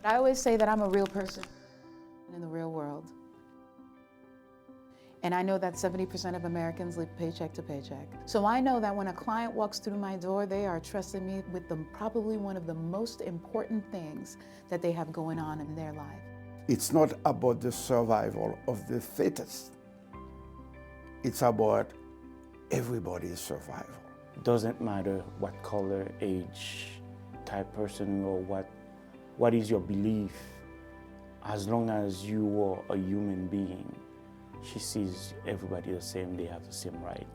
I always say that I'm a real person in the real world. And I know that 70% of Americans live paycheck to paycheck. So I know that when a client walks through my door, they are trusting me with probably one of the most important things that they have going on in their life. It's not about the survival of the fittest. It's about everybody's survival. It doesn't matter what color, age, type person, or what is your belief. As long as you are a human being, she sees everybody the same, they have the same right.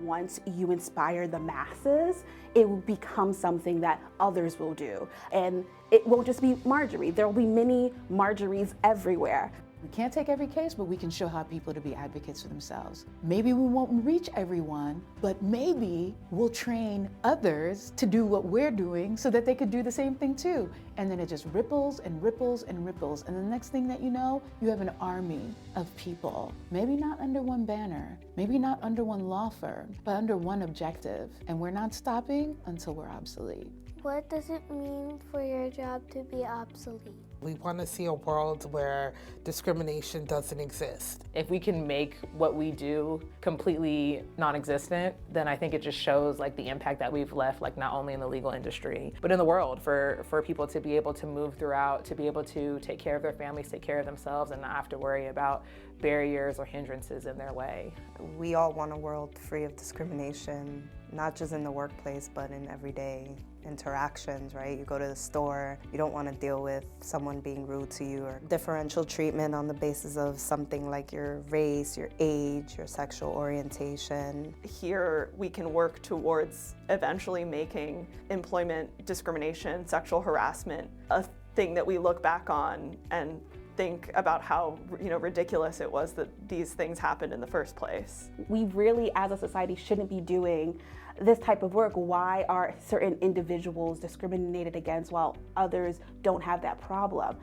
Once you inspire the masses, it will become something that others will do. And it won't just be Marjorie, there will be many Marjories everywhere. We can't take every case, but we can show how people to be advocates for themselves. Maybe we won't reach everyone, but maybe we'll train others to do what we're doing so that they could do the same thing too. And then it just ripples and ripples and ripples. And the next thing that you know, you have an army of people, maybe not under one banner, maybe not under one law firm, but under one objective. And we're not stopping until we're obsolete. What does it mean for your job to be obsolete? We want to see a world where discrimination doesn't exist. If we can make what we do completely non-existent, then I think it just shows like the impact that we've left, like not only in the legal industry, but in the world for people to be able to move throughout, to be able to take care of their families, take care of themselves, and not have to worry about barriers or hindrances in their way. We all want a world free of discrimination, not just in the workplace, but in everyday interactions, right? You go to the store, you don't want to deal with someone being rude to you or differential treatment on the basis of something like your race, your age, your sexual orientation. Here we can work towards eventually making employment discrimination, sexual harassment, a thing that we look back on and think about how ridiculous it was that these things happened in the first place. We really, as a society, shouldn't be doing this type of work. Why are certain individuals discriminated against while others don't have that problem?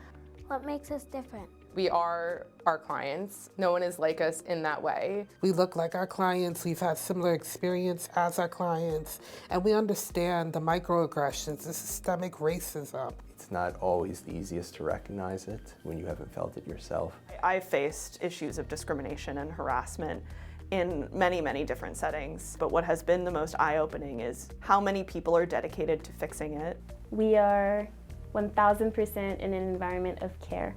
What makes us different? We are our clients. No one is like us in that way. We look like our clients, we've had similar experience as our clients, and we understand the microaggressions, the systemic racism. It's not always the easiest to recognize it when you haven't felt it yourself. I've faced issues of discrimination and harassment in many, many different settings, but what has been the most eye-opening is how many people are dedicated to fixing it. We are 1000% in an environment of care.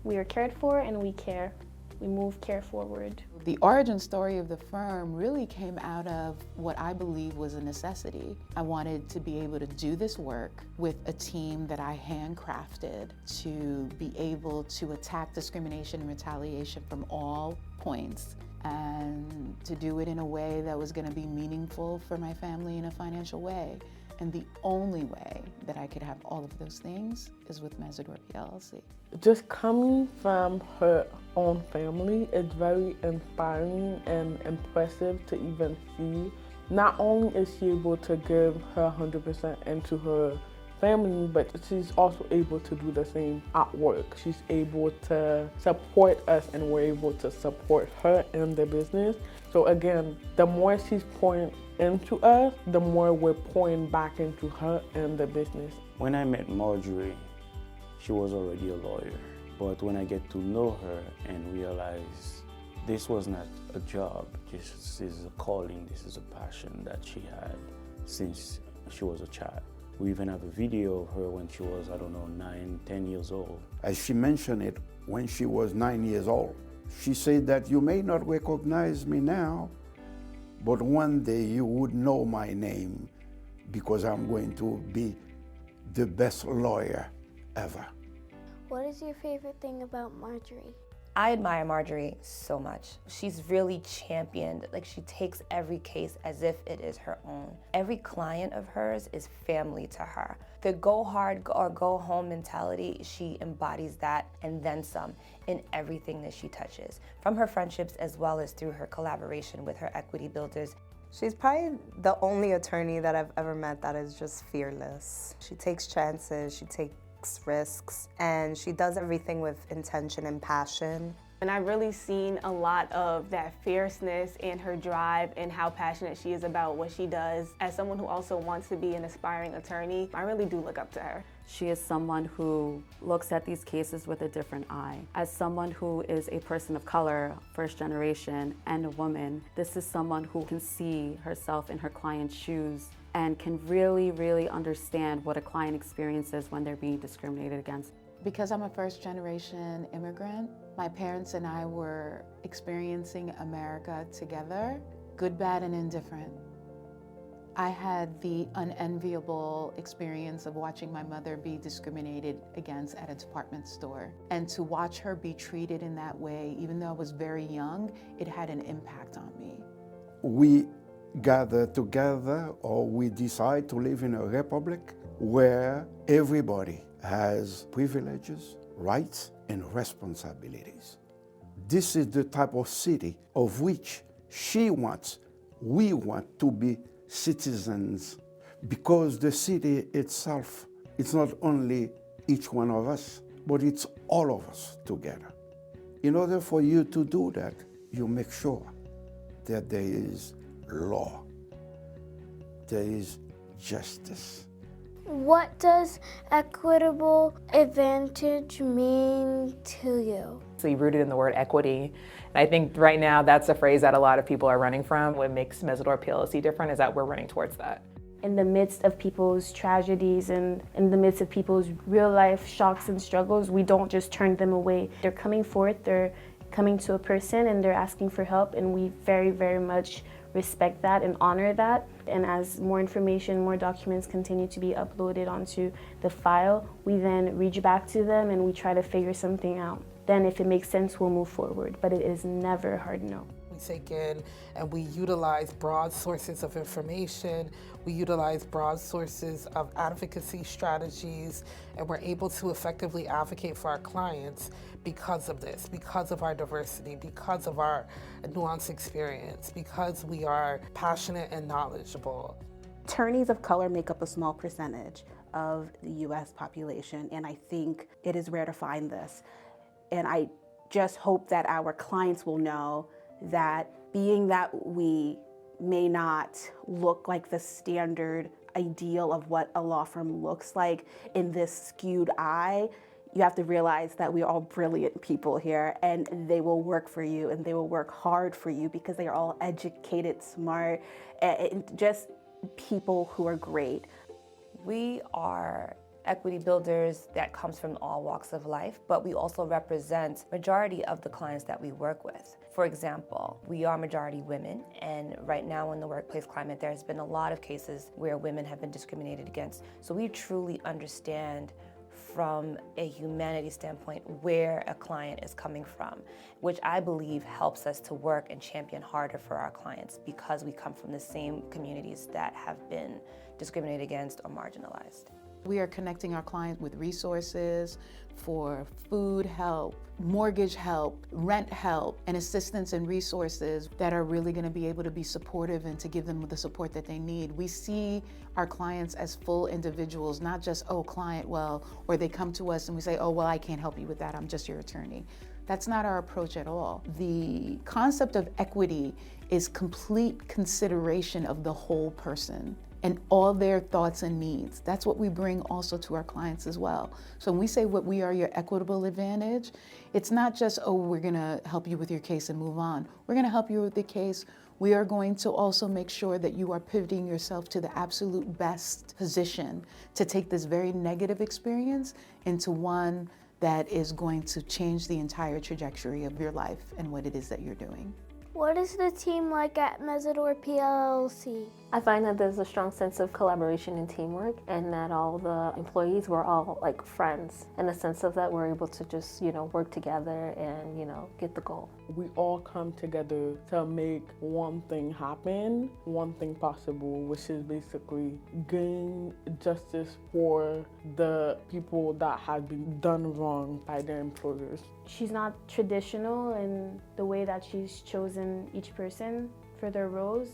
We are cared for and we care. We move care forward. The origin story of the firm really came out of what I believe was a necessity. I wanted to be able to do this work with a team that I handcrafted to be able to attack discrimination and retaliation from all points, and to do it in a way that was going to be meaningful for my family in a financial way. And the only way that I could have all of those things is with Mesidor PLLC. Just coming from her own family, it's very inspiring and impressive to even see. Not only is she able to give her 100% into her family, but she's also able to do the same at work. She's able to support us and we're able to support her in the business. So again, the more she's pouring into us, the more we're pouring back into her and the business. When I met Marjorie, she was already a lawyer. But when I get to know her and realize this was not a job, this is a calling, this is a passion that she had since she was a child. We even have a video of her when she was, 9, 10 years old. As she mentioned it, when she was 9 years old, she said that you may not recognize me now, but one day you would know my name because I'm going to be the best lawyer ever. What is your favorite thing about Marjorie? I admire Marjorie so much. She's really championed, like she takes every case as if it is her own. Every client of hers is family to her. The go hard or go home mentality, she embodies that and then some in everything that she touches, from her friendships as well as through her collaboration with her equity builders. She's probably the only attorney that I've ever met that is just fearless. She takes chances, she takes risks, and she does everything with intention and passion. And I've really seen a lot of that fierceness and her drive and how passionate she is about what she does. As someone who also wants to be an aspiring attorney, I really do look up to her. She is someone who looks at these cases with a different eye. As someone who is a person of color, first generation, and a woman, this is someone who can see herself in her client's shoes and can really, really understand what a client experiences when they're being discriminated against. Because I'm a first-generation immigrant, my parents and I were experiencing America together, good, bad, and indifferent. I had the unenviable experience of watching my mother be discriminated against at a department store. And to watch her be treated in that way, even though I was very young, it had an impact on me. We gather together, or we decide to live in a republic where everybody has privileges, rights, and responsibilities. This is the type of city of which we want to be citizens, because the city itself, it's not only each one of us, but it's all of us together. In order for you to do that, you make sure that there is law, there is justice. What does equitable advantage mean to you? So rooted in the word equity. And I think right now that's a phrase that a lot of people are running from. What makes Mesidor PLLC different is that we're running towards that. In the midst of people's tragedies and in the midst of people's real life shocks and struggles, we don't just turn them away. They're coming forth, they're coming to a person and they're asking for help, and we very, very much respect that and honor that. And as more information, more documents continue to be uploaded onto the file, we then reach back to them and we try to figure something out. Then if it makes sense, we'll move forward, but it is never a hard no. We take in and we utilize broad sources of information, we utilize broad sources of advocacy strategies, and we're able to effectively advocate for our clients because of this, because of our diversity, because of our nuanced experience, because we are passionate and knowledgeable. Attorneys of color make up a small percentage of the US population, and I think it is rare to find this. And I just hope that our clients will know that being that we may not look like the standard ideal of what a law firm looks like in this skewed eye, you have to realize that we are all brilliant people here, and they will work for you and they will work hard for you because they are all educated, smart, and just people who are great. We are equity builders that comes from all walks of life, but we also represent majority of the clients that we work with. For example, we are majority women, and right now in the workplace climate, there's been a lot of cases where women have been discriminated against. So we truly understand from a humanity standpoint where a client is coming from, which I believe helps us to work and champion harder for our clients because we come from the same communities that have been discriminated against or marginalized. We are connecting our clients with resources for food help, mortgage help, rent help, and assistance and resources that are really going to be able to be supportive and to give them the support that they need. We see our clients as full individuals, not just, oh, client, well, or they come to us and we say, oh, well, I can't help you with that, I'm just your attorney. That's not our approach at all. The concept of equity is complete consideration of the whole person and all their thoughts and needs. That's what we bring also to our clients as well. So when we say what we are your equitable advantage, it's not just, oh, we're gonna help you with your case and move on. We're gonna help you with the case. We are going to also make sure that you are pivoting yourself to the absolute best position to take this very negative experience into one that is going to change the entire trajectory of your life and what it is that you're doing. What is the team like at Mesidor PLLC? I find that there's a strong sense of collaboration and teamwork, and that all the employees were all like friends in the sense of that we're able to just, work together and, get the goal. We all come together to make one thing happen, one thing possible, which is basically gain justice for the people that have been done wrong by their employers. She's not traditional in the way that she's chosen each person for their roles.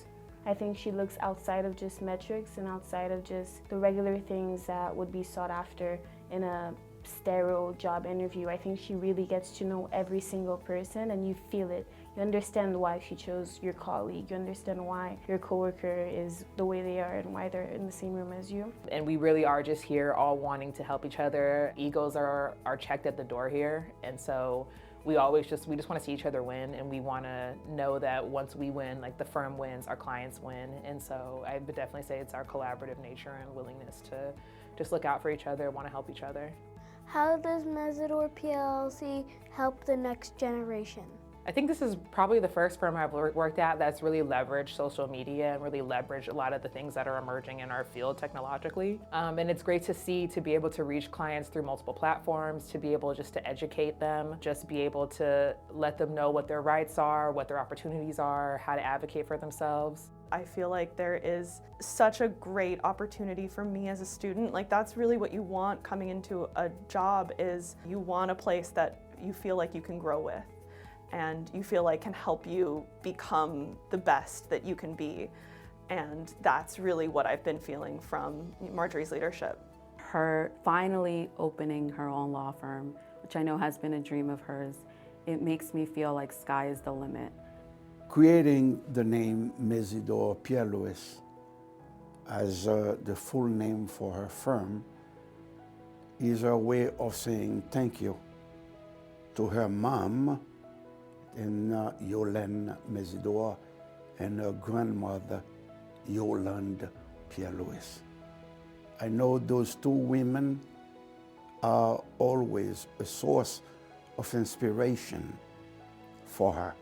I think she looks outside of just metrics and outside of just the regular things that would be sought after in a sterile job interview. I think she really gets to know every single person, and you feel it. You understand why she chose your colleague. You understand why your coworker is the way they are and why they're in the same room as you. And we really are just here all wanting to help each other. Egos are checked at the door here, and so we just want to see each other win, and we want to know that once we win, like the firm wins, our clients win. And so I would definitely say it's our collaborative nature and willingness to just look out for each other, want to help each other. How does Mesidor PLLC help the next generation? I think this is probably the first firm I've worked at that's really leveraged social media and really leveraged a lot of the things that are emerging in our field technologically. And it's great to see, to be able to reach clients through multiple platforms, to be able just to educate them, just be able to let them know what their rights are, what their opportunities are, how to advocate for themselves. I feel like there is such a great opportunity for me as a student. Like, that's really what you want coming into a job, is you want a place that you feel like you can grow with and you feel like can help you become the best that you can be. And that's really what I've been feeling from Marjorie's leadership. Her finally opening her own law firm, which I know has been a dream of hers, it makes me feel like sky is the limit. Creating the name Mesidor PLLC as the full name for her firm is a way of saying thank you to her mom and Yolande Mesidor and her grandmother Yolande PLLC. I know those two women are always a source of inspiration for her.